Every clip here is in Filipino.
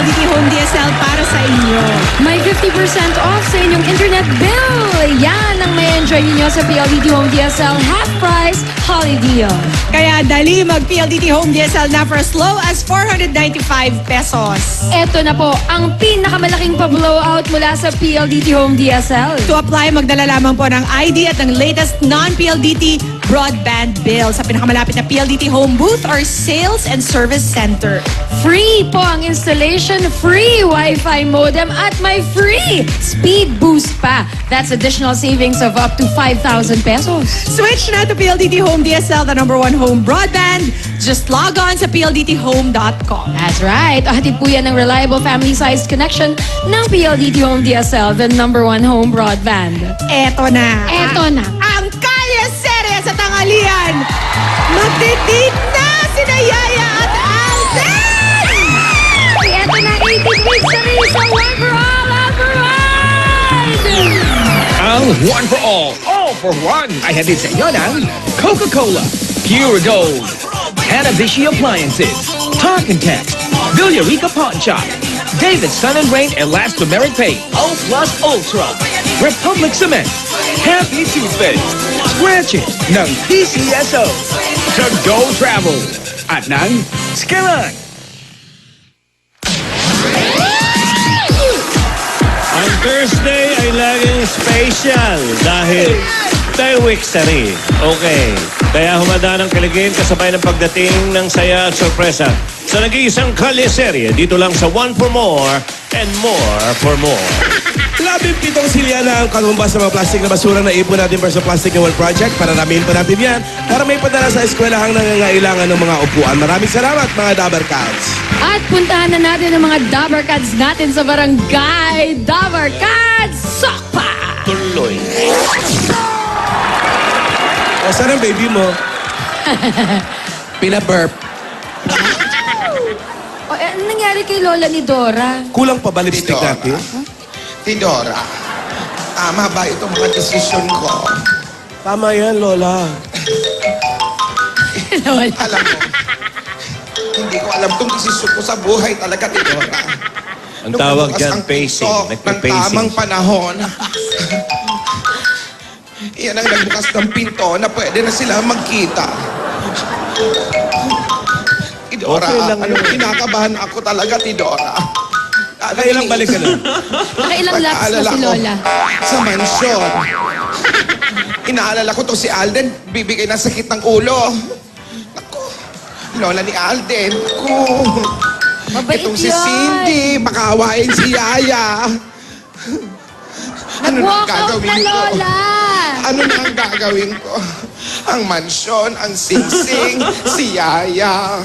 PLDT Home DSL para sa inyo. May 50% off sa inyong internet bill. Yan ang may enjoy ninyo sa PLDT Home DSL half price holiday deal. Kaya dali mag-PLDT Home DSL na for as low as 495 pesos. Ito na po ang pinakamalaking pa-blowout mula sa PLDT Home DSL. To apply, magdala lamang po ng ID at ng latest non-PLDT broadband bill sa pinakamalapit na PLDT Home Booth or Sales and Service Center. Free po ang installation, free Wi-Fi modem at may free speed boost pa. That's additional savings of up to 5,000 pesos. Switch na to PLDT Home DSL, the #1 home broadband. Just log on sa pldthome.com. That's right. Hatid po yan ng reliable family-sized connection ng PLDT Home DSL, the #1 home broadband. Eto na. Eto na. Ang Kalye Serye sa tanghalian. Magdidate na sina Yaya at Alden! Eto na, 18 weeks na rin sa One for All, All for One! Ang One for All for One, ay hatid sa inyo ng Coca-Cola, Pure Gold, Hanabishi Appliances, Talk and Text, Villarica Pawn Shop, David Sun and Rain Elastomeric Paint, O Plus Ultra, Republic Cement, Happy Toothpaste, Scratches ng PCSO, To Go Travel, at ng Skillet. Ang Thursday ay laging special dahil 10 weeks na rin. Okay. Kaya humanda ng kaligayang kasabay ng pagdating ng saya at sorpresa sa nag-iisang Kalye Serye dito lang sa One for More and More for More. 17 silya na ang katumbas ng mga plastic na basura na ipon natin para sa Plastic World Project. Pararamihin pa natin yan para may padala sa eskwelahang nangangailangan ng mga upuan. Maraming salamat mga Dabber Cats. At puntahan na natin ang mga Dabber Cats natin sa barangay Dabber Cats Sokpa! Tuloy. O, saan ang baby mo? Pina-burp. O, ano nangyari kay Lola ni Dora? Kulang pa ba lipstick Tidora. natin? Tidora, tama ba itong mga desisyon ko? Tama yan, Lola. Lola. Alam mo, hindi ko alam itong desisyon ko sa buhay talaga, Tidora. Ang tawag bumukas dyan, ang pacing. pinto ng Nagpe-pacing. tamang panahon. Iyan ang nagbukas ng pinto na pwede na sila magkita. Tidora, Okay lang anong yun. kinakabahan ako talaga, Tidora. Kailang balik ka na? Nakailang laps na Pag-aalala si ko Lola. Sa mansyon. Inaalala ko to si Alden, bibigay ng sakit ng ulo. Naku, Lola ni Alden. Naku. Mabait Itong si yan. Cindy, makaawain si Yaya. Ano na ang Nag-walk out na gagawin ko? Lola! Ano na ang gagawin ko? Ang mansyon, ang singsing, si Yaya.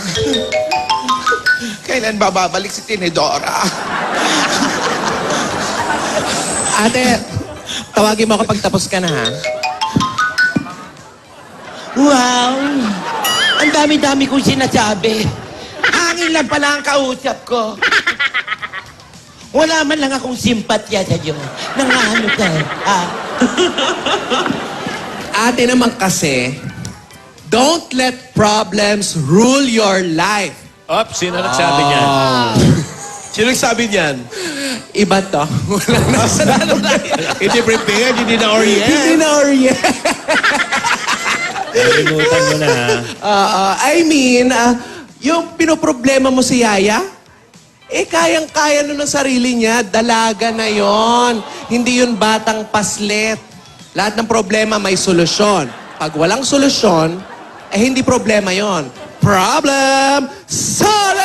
Kailan ba babalik si Tinidora? Ate, tawagin mo kapag tapos ka na, ha? Wow! Ang dami-dami kong sinasabi. Hangin lang pala ang kausap ko. Wala man lang akong simpatya sa'yo. Nangano ka, ha? Ate naman kasi, don't let problems rule your life. Up, sino nagsabi niyan? Sino nagsabi niyan? Iba to. Wala na. Hindi prepared, hindi na-orient. Hindi na orient. Kalimutan mo na. I mean, yung pinoproblema mo si Yaya, kayang-kaya nun ng sarili niya. Dalaga na yon. Hindi yun batang paslet. Lahat ng problema may solusyon. Pag walang solusyon, hindi problema yon. Problem solved!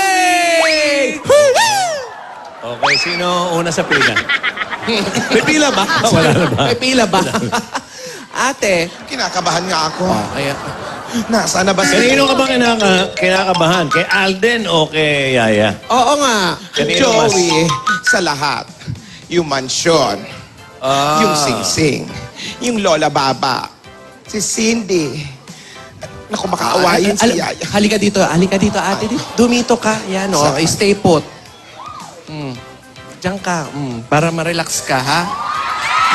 Okay, sino una sa pila? May pila ba? Wala na ba? May pila ba? Ate, Kinakabahan nga ako. ayan. Nasaan na ba si... Kanino ka ba kinakabahan? Kay Alden o kay Yaya? Oo nga. Kanino mas? Joey, sa lahat. Yung mansyon, yung singsing, yung Lola Baba, si Cindy. Naku, makaawayin si Yaya. Halika dito, ate. Dumito ka. Yan, oh. Saan? Stay put. Diyan ka. Para ma-relax ka, ha?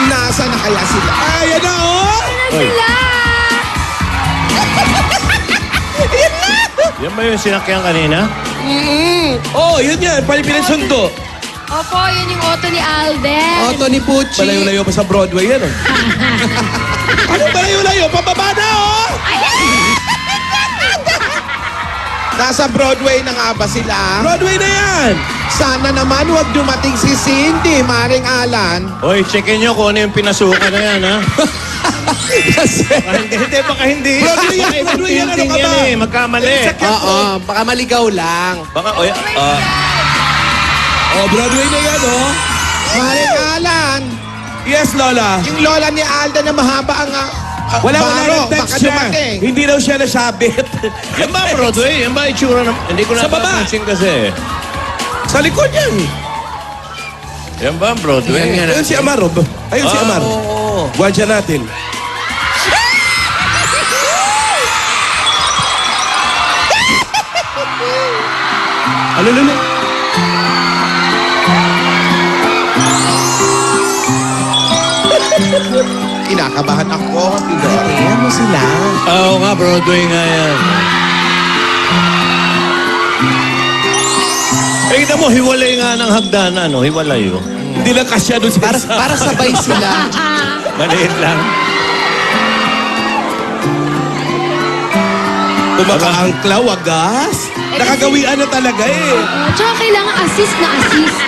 Nasa na kaya sila? Ayan na, oh! Sila! Yan ba yung sinakyan kanina? Oh, yun yan. Pinagsundo. Opo, yun yung auto ni Alden. Otto ni Pucci. Malayo-layo pa sa Broadway yan, oh. Ano malayo-layo? Pababa na, oh! Nasa Broadway na nga ba sila? Broadway na yan! Sana naman huwag dumating si Cindy, Maring Alan. Hoy, checkin nyo kung ano yung pinasukan na yan, ha? Baka hindi. Broadway yan, Baka Broadway yan, ano ibang ka building ba? yan eh, magkamali. Oo, baka maligaw lang. Baka, Oh, Broadway na yan, oh. Maring Alan, Yes, Lola. yung lola ni Alda na mahaba ang Wala baro, yung text baka siya. dumating. Hindi daw siya nasabit. yan ba Broadway? Yan ba itsura na? Hindi ko Sa baba. napapansin kasi. Sa likod yan. Yan ba Broadway? Ayun si Amaro. Ayun si Amaro. Oo. Gwadya natin. Alululu. Kinakabahan ako, Tidor. Ayan mo sila. Oo nga, Broadway nga yan. Eh, kita mo, hiwalay nga ng hagdanan, no? Hiwalay, oh. Hindi lang kasya doon Para, sa... para sabay sila. Maliit lang. Kumakaangklaw, wagas. Nakagawian na talaga eh. Tsaka kailangan assist na assist.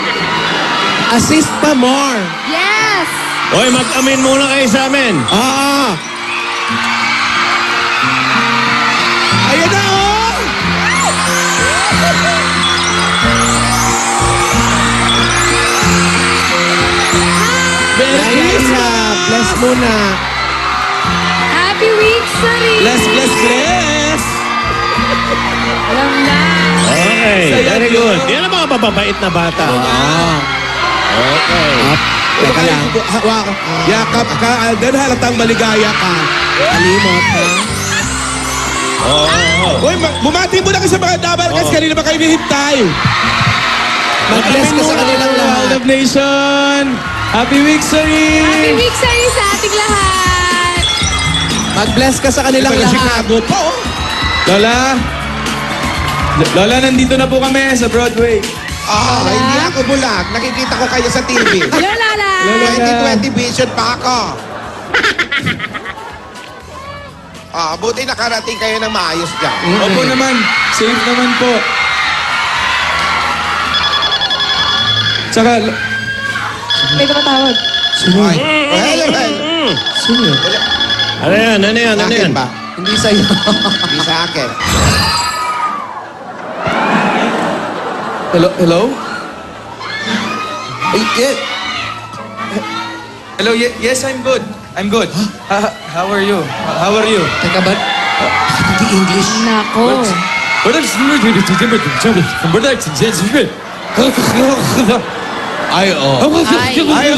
Assist pa more. Yes! Hoy, mag-amin muna kayo sa amin. Ah! Ayan na, oh! Liza, bless muna. Happy week, Sari! Bless, bless, bless! Alam na. Okay, very good. Yan ang mga mababait na bata. Okay. Teka lang. Yakap ka, Alden, halatang maligaya ka. Kalimot, ha? Uy, bumati mo na kayo sa mga dabar kasi kanina ba kayo nihintay? Mag-bless ka sa kanilang lahat. Nation! Happy week, sorry! Happy week, Sari, sa ating lahat! Mag-bless ka sa kanilang lahat. Chicago po. Lola! Lola, nandito na po kami sa Broadway. Hindi ako bulag. Nakikita ko kayo sa TV. Hello, Lala! 2020 vision pa ako. Buti nakarating kayo ng maayos dyan. Opo naman, safe naman po. Tsaka, May tumatawag. Ay, well. Ano yan? Ano yan? Ano Akin yan? ba? Hindi sa'yo. Hindi sa akin. hello? Hello, yes, I'm good. I'm good. How are you? How are you? Teka ba? Hindi English. Nako. Ay, oh. Ay.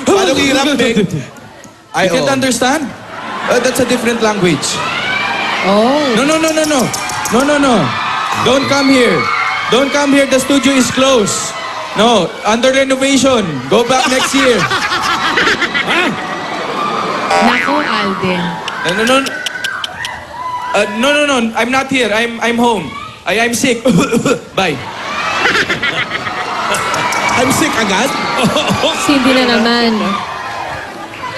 Paano hirap, Big? Ay, You can't oh. understand? That's a different language. Oh. No. Don't come here. Don't come here. The studio is closed. No, under renovation. Go back next year. Nako, Alden. No. I'm not here. I'm home. I'm sick. Bye. I'm sick agad? Cindy na naman.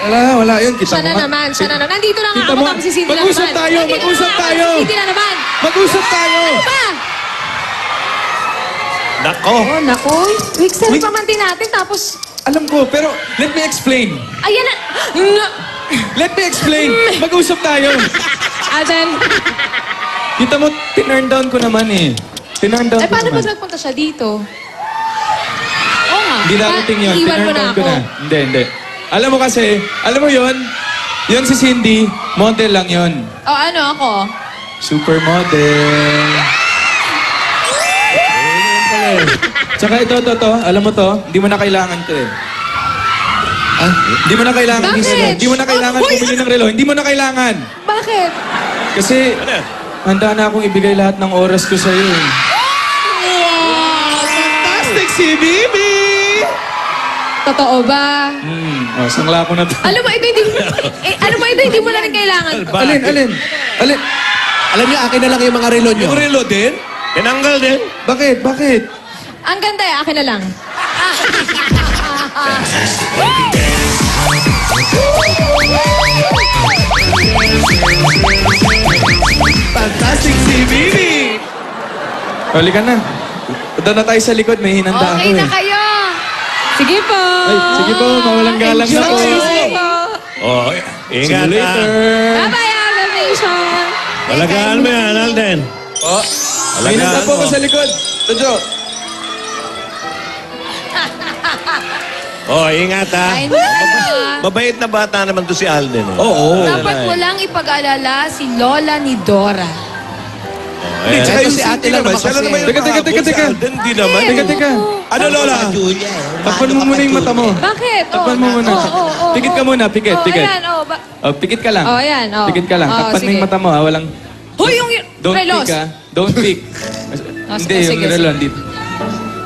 Wala yun. Kita Siya na naman. Nandito na nga Kita ako mo? tapos si Cindy na naman. Mag-usap tayo, Nandito na mag-usap nga ako, tayo. si Cindy na naman. Mag-usap tayo. Ano ba? Nako. Oh, nako. Week 7 pa man din natin tapos... Alam ko, pero let me explain. Ayan na. Let me explain. Mag-usap tayo. Alden. Kita mo, tinurn down ko naman eh. Tinurn down Eh, ko paano naman. pag nagpunta siya dito? Oo nga. Hindi darating yun. Iwan mo Tinurn na down ako. ko na. Hindi. Alam mo kasi, alam mo yun si Cindy, model lang yun. Oh, ano ako? Supermodel. Tsaka ito, alam mo to, hindi mo na kailangan to eh. Hindi mo na kailangan. Bakit? Hindi mo na kailangan bumili ng relo. Hindi mo na kailangan. Bakit? Kasi, Ano yan? handa na akong ibigay lahat ng oras ko sa'yo eh. Fantastic si Bibi! Totoo ba? Sangla ko na to. Alam mo, ito hindi mo na rin kailangan. Alin? Alam niyo, akin na lang yung mga relo niyo. Yung relo din? Tinanggal din. Bakit? Bakit? Ang ganda eh, akin na lang. Fantastic si Bibi! Huli ka na. Punta na tayo sa likod. May hinanda Okay ako na eh. kayo. Sige po. Ay, sige po. Mawalang galang na po. Sige po. Oh, See ingat you later. Bye-bye, Alvin Nation. Alagaan mo yan, Alden. Oh, may hinanda Alagaan po ako mo. sa likod. Jojo. Oh, ingat ha. Kain na kayo. Mabait na bata naman to si Alden. Eh. Oo. Dapat mo lang ipag-alala si Lola ni Dora. Hindi, tsaka Ito yung si si ate ate lang naman. naman Siya lang kasi. naman yung Teka, teka, kahapon. teka, Si teka. Alden, di naman. Teka, teka. Ano, Lola? Takpan mo muna yung mata mo. Bakit? Takpan mo muna. Pikit ka muna, pikit, Oh, pikit. ayan, oh. Oh, pikit ka lang. Oh, ayan, oh. Pikit ka lang. Oh, Takpan mo sige. yung mata mo ha. Walang... Hoy, yung Don't relos. pick ha. Don't pick. Hindi, sige, yung sige. relo. Hindi.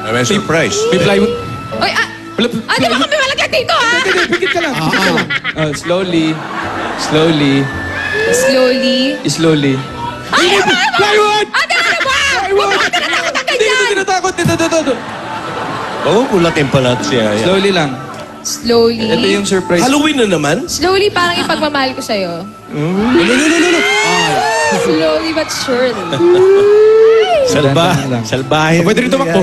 May surprise. May plywood. Oy, di ba kami malagyan dito, ha? Hindi, pikit ka lang. Pikit ka lang. Oh, slowly. Slowly. Slowly. Slowly. Ay, Plywood! Ate, ano ba? Plywood! Bakit tinatakot ng Hindi ganyan? ko tinatakot. Dito. Oo, kulatin pala siya. Slowly lang. Slowly. Ito yung surprise. Halloween na naman? Slowly, parang ipagmamahal ko sa'yo. No. Slowly but surely. Salba. Dahan-dahan lang. Salbahe. Pwede rin tumakbo.